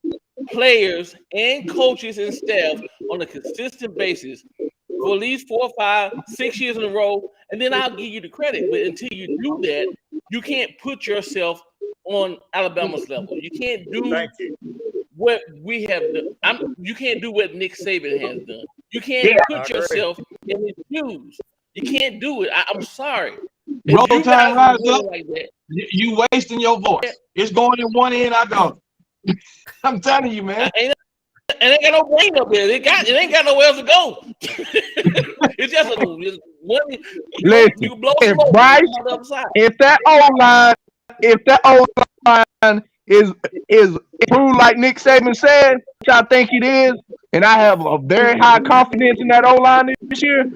players and coaches and staff on a consistent basis for at least 4, 5, 6 years in a row, and then I'll give you the credit. But until you do that, you can't put yourself on Alabama's level. You can't do what we have done. You can't do what Nick Saban has done. You can't put yourself in his shoes. You can't do it. I'm sorry. Roll time rise up. Like that, you wasting your voice. It's going in one end, I go. I'm telling you, man. And they got no brain up there. It ain't got nowhere else to go. It's just one. Listen, you blow if smoke Bryce, on the other side. if that O-line is improved like Nick Saban said, which I think it is, and I have a very high confidence in that O-line this year,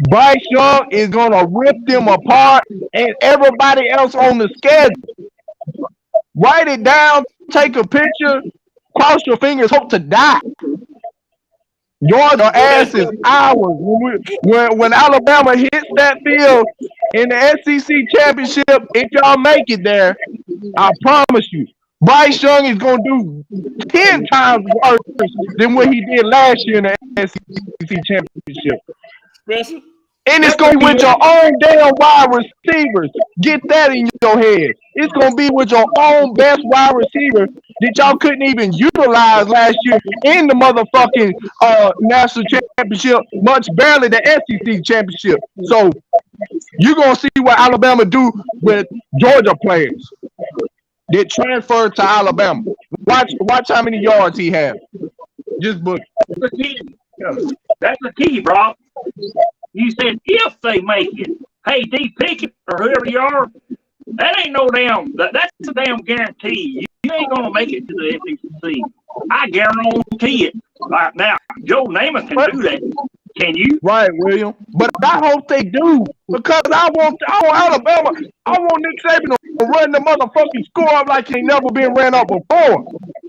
Bryce Young is gonna rip them apart, and everybody else on the schedule. Write it down, take a picture, cross your fingers, hope to die. Your ass is ours. When Alabama hits that field in the SEC championship, if y'all make it there, I promise you, Bryce Young is gonna do 10 times worse than what he did last year in the SEC championship. Spencer? And it's going to be with your own damn wide receivers. Get that in your head. It's going to be with your own best wide receiver that y'all couldn't even utilize last year in the motherfucking national championship, much barely the SEC championship. So you're going to see what Alabama do with Georgia players that transferred to Alabama. Watch how many yards he has. Just book. That's the key. That's the key, bro. You said if they make it. Hey, D. Pickett or whoever you are, that ain't no damn. That's a damn guarantee. You ain't gonna make it to the SEC. I guarantee it. Right now, Joe Namath can do that. Can you? Right, William. But I hope they do because I want Alabama. I want Nick Saban to run the motherfucking score up like he never been ran up before.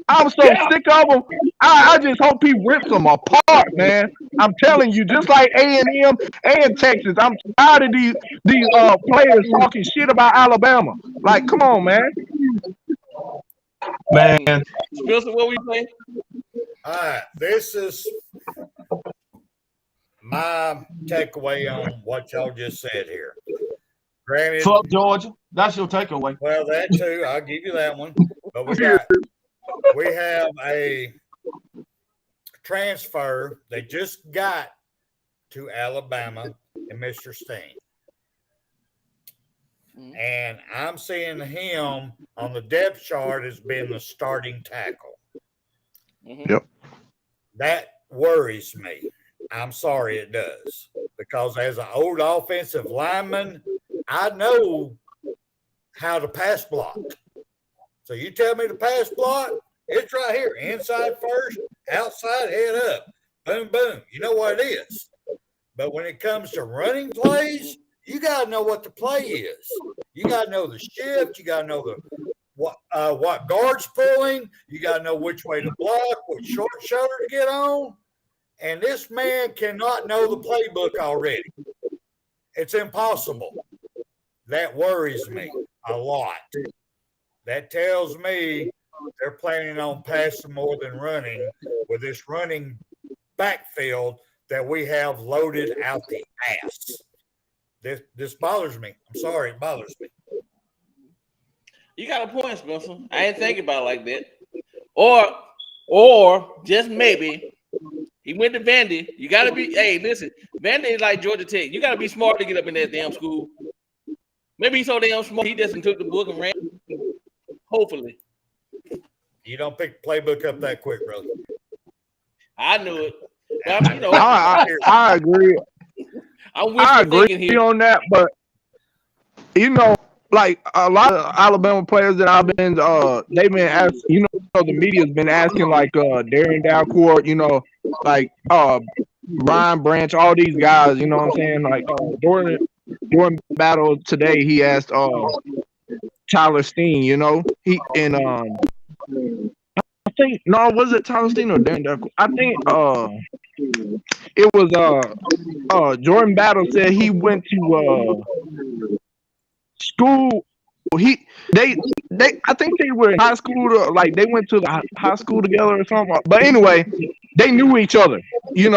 I'm so sick of them. I just hope he rips them apart, man. I'm telling you, just like A&M and Texas, I'm tired of these players talking shit about Alabama. Like, come on, man. Man. Spencer, what we playing? All right, this is my takeaway on what y'all just said here. Granted, Fuck Georgia. That's your takeaway. well, that too. I'll give you that one. But we have a transfer they just got to Alabama and Mr. Steen. And I'm seeing him on the depth chart as being the starting tackle. Yep. That worries me. I'm sorry it does. Because as an old offensive lineman, I know how to pass block. So you tell me to pass block, it's right here. Inside first, outside, head up. Boom, boom. You know what it is. But when it comes to running plays, you got to know what the play is. You got to know the shift. You got to know what guard's pulling. You got to know which way to block, what short shoulder to get on. And this man cannot know the playbook already. It's impossible. That worries me a lot. That tells me they're planning on passing more than running with this running backfield that we have loaded out the ass. This bothers me. I'm sorry, it bothers me. You got a point, Spencer. I ain't thinking about it like that. Or just maybe he went to Vandy. You got to be. Hey, listen, Vandy is like Georgia Tech. You got to be smart to get up in that damn school. Maybe he's so damn smart he just took the book and ran. Hopefully. You don't pick the playbook up that quick, brother. I knew it. I, I agree. I agree on that, but like a lot of Alabama players that I've been, they've been asking. The media's been asking like Darian Dalcourt, like Ryan Branch, all these guys. You know what I'm saying? Like during battle today, he asked Tyler Steen. He and I think was it Tyler Steen or Darian Dalcourt? I think it was Jordan Battle said he went to school they I think they were in high school, like they went to the high school together or something. But anyway, they knew each other, even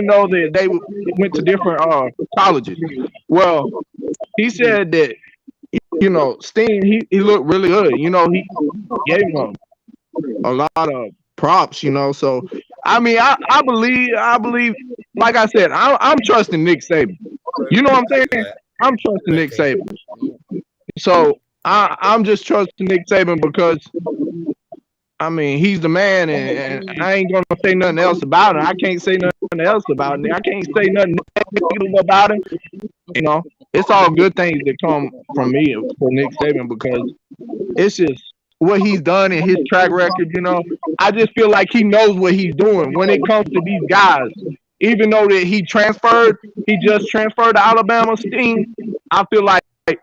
though they went to different colleges. Well, he said that Steen he looked really good. He gave him a lot of props. So I mean, I believe, like I said, I'm trusting Nick Saban. You know what I'm saying? I'm trusting Nick Saban. So I'm just trusting Nick Saban because, I mean, he's the man, and I ain't gonna say nothing else about it. I can't say nothing else about it. I can't say nothing negative about it. It's all good things that come from me for Nick Saban because it's just what he's done in his track record. I just feel like he knows what he's doing when it comes to these guys. Even though that he just transferred to Alabama Sting. I feel like that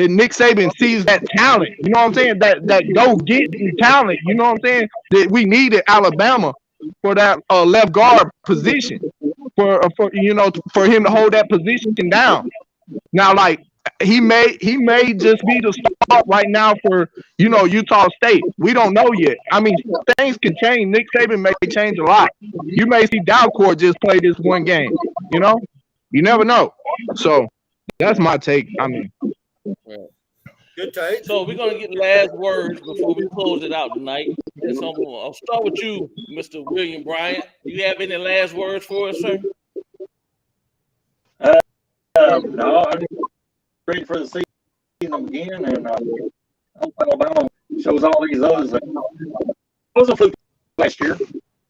Nick Saban sees that talent. You know what I'm saying? That go-getting talent. You know what I'm saying? That we need at Alabama for that left guard position. For him to hold that position down. Now, like he may just be the start right now for Utah State. We don't know yet. I mean, things can change. Nick Saban may change a lot. You may see Dalcourt just play this one game. You never know. So that's my take. I mean, good take. So we're gonna get last words before we close it out tonight. And so I'll start with you, Mr. William Bryant. Do you have any last words for us, sir? No, I'm ready for the season to begin, and I hope Alabama shows all these others. It was a fluke last year.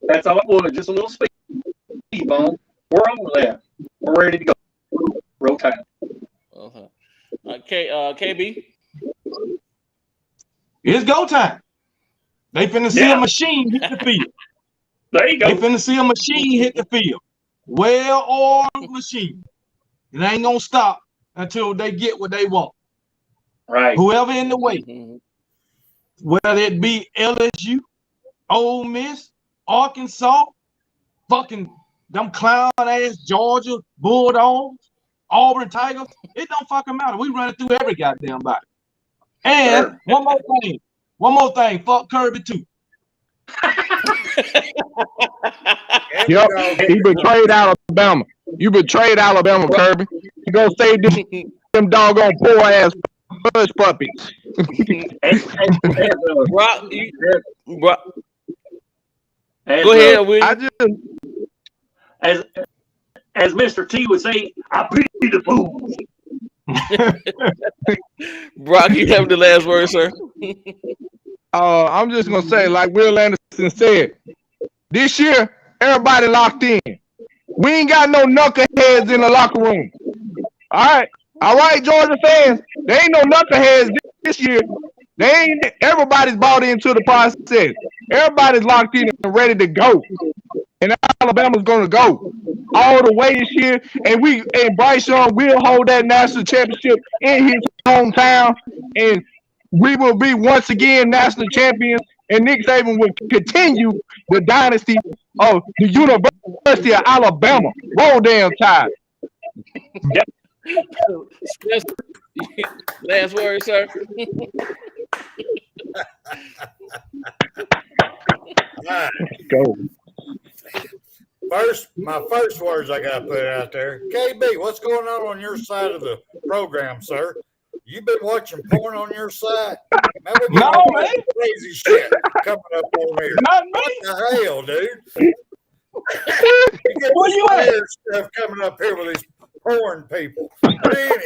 That's all it was, just a little speed bump. We're over that. We're ready to go. Roll Tide. Uh-huh. KB? It's go time. They finna see a machine hit the field. There you go. They finna see a machine hit the field. Well-oiled machine. It ain't gonna stop until they get what they want. Right. Whoever in the way, whether it be LSU, Ole Miss, Arkansas, fucking them clown-ass Georgia Bulldogs, Auburn Tigers, it don't fucking matter. We run it through every goddamn body. And one more thing, fuck Kirby too. Yep, he betrayed Alabama. You betrayed Alabama, Kirby. You gonna save them doggone poor ass hush puppies. Brock, go ahead, William. As Mr. T would say, I pity the fools. Brock, you have the last word, sir. I'm just gonna say, like Will Anderson said, this year everybody locked in. We ain't got no knuckleheads in the locker room. All right, Georgia fans. There ain't no knuckleheads this year. Everybody's bought into the process. Everybody's locked in and ready to go. And Alabama's gonna go all the way this year. And Bryce Young will hold that national championship in his hometown. And we will be once again national champions. And Nick Saban will continue the dynasty of the University of Alabama. Roll damn Tide. Yep. Spencer, last word, sir. Right. Go. My first words I got to put out there. KB, what's going on your side of the program, sir? You been watching porn on your side? No, man. Crazy shit coming up on here. Not me. What the hell, dude? Where you at? Weird stuff coming up here with these porn people. But anyway.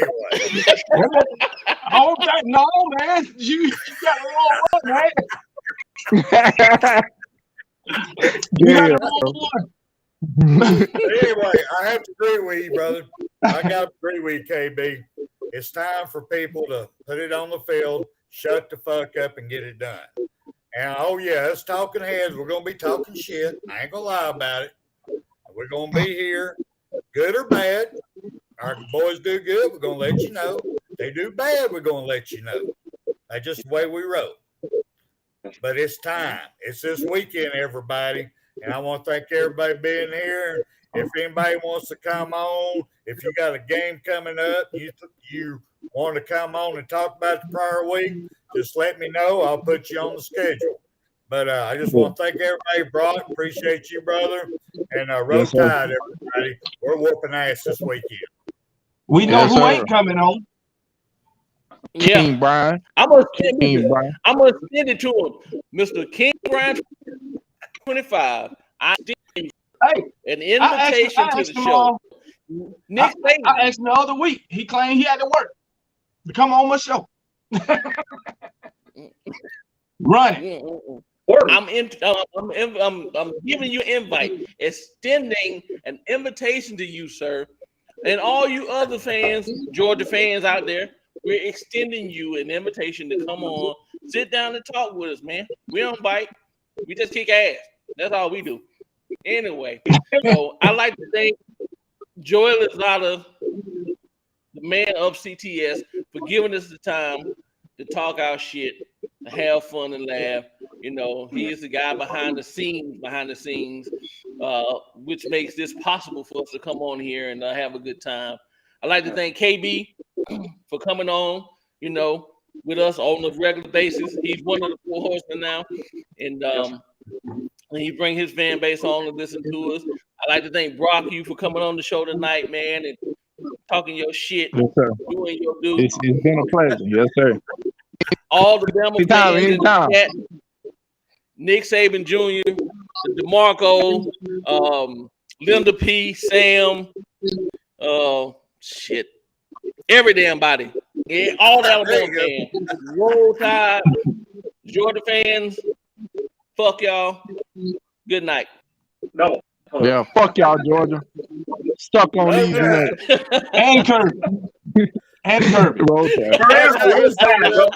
Okay, no, man. You got the wrong one, man. You got the wrong one. Anyway, I have to agree with you, brother. I got to agree with you, KB. It's time for people to put it on the field, shut the fuck up, and get it done. And, oh, yeah, us talking heads, we're going to be talking shit. I ain't going to lie about it. We're going to be here, good or bad. Our boys do good, we're going to let you know. They do bad, we're going to let you know. That's just the way we roll. But it's time. It's this weekend, everybody. And I want to thank everybody being here If anybody wants to come on, if you got a game coming up, you want to come on and talk about the prior week, just let me know. I'll put you on the schedule. But I just want to thank everybody, Brock. Appreciate you, brother. And roll tide, everybody. We're whooping ass this weekend. We know who ain't coming on. Yeah, King Brian. I'm gonna send King it to him, Mr. King Brian 25. I did Hey, an invitation to the show. Nick Saban. I asked him the other week. He claimed he had to work to come on my show. Run it. I'm giving you an invite, extending an invitation to you, sir, and all you other fans, Georgia fans out there. We're extending you an invitation to come on, sit down and talk with us, man. We don't bite, we just kick ass. That's all we do. Anyway, so I like to thank Joel Lozada, the man of CTS, for giving us the time to talk our shit, to have fun and laugh. You know, he is the guy behind the scenes, which makes this possible for us to come on here and have a good time. I'd like to thank KB for coming on, you know, with us on a regular basis. He's one of the 4 horsemen now, and he bring his fan base on to listen to us. I'd like to thank Brock you for coming on the show tonight, man, and talking your shit, Yes, sir. doing your due. It's been a pleasure. Yes, sir. All the Bama fans in Anytime. the chat, Nick Saban Jr., DeMarco, Linda P, Sam, shit, every damn body, yeah, all the Alabama fans, Roll Tide, Georgia fans, fuck y'all. Good night. No. Yeah, fuck y'all, Georgia. Stuck on these nuts. And Kirk. And Kirk. Roll Tide. Roll Tide. Roll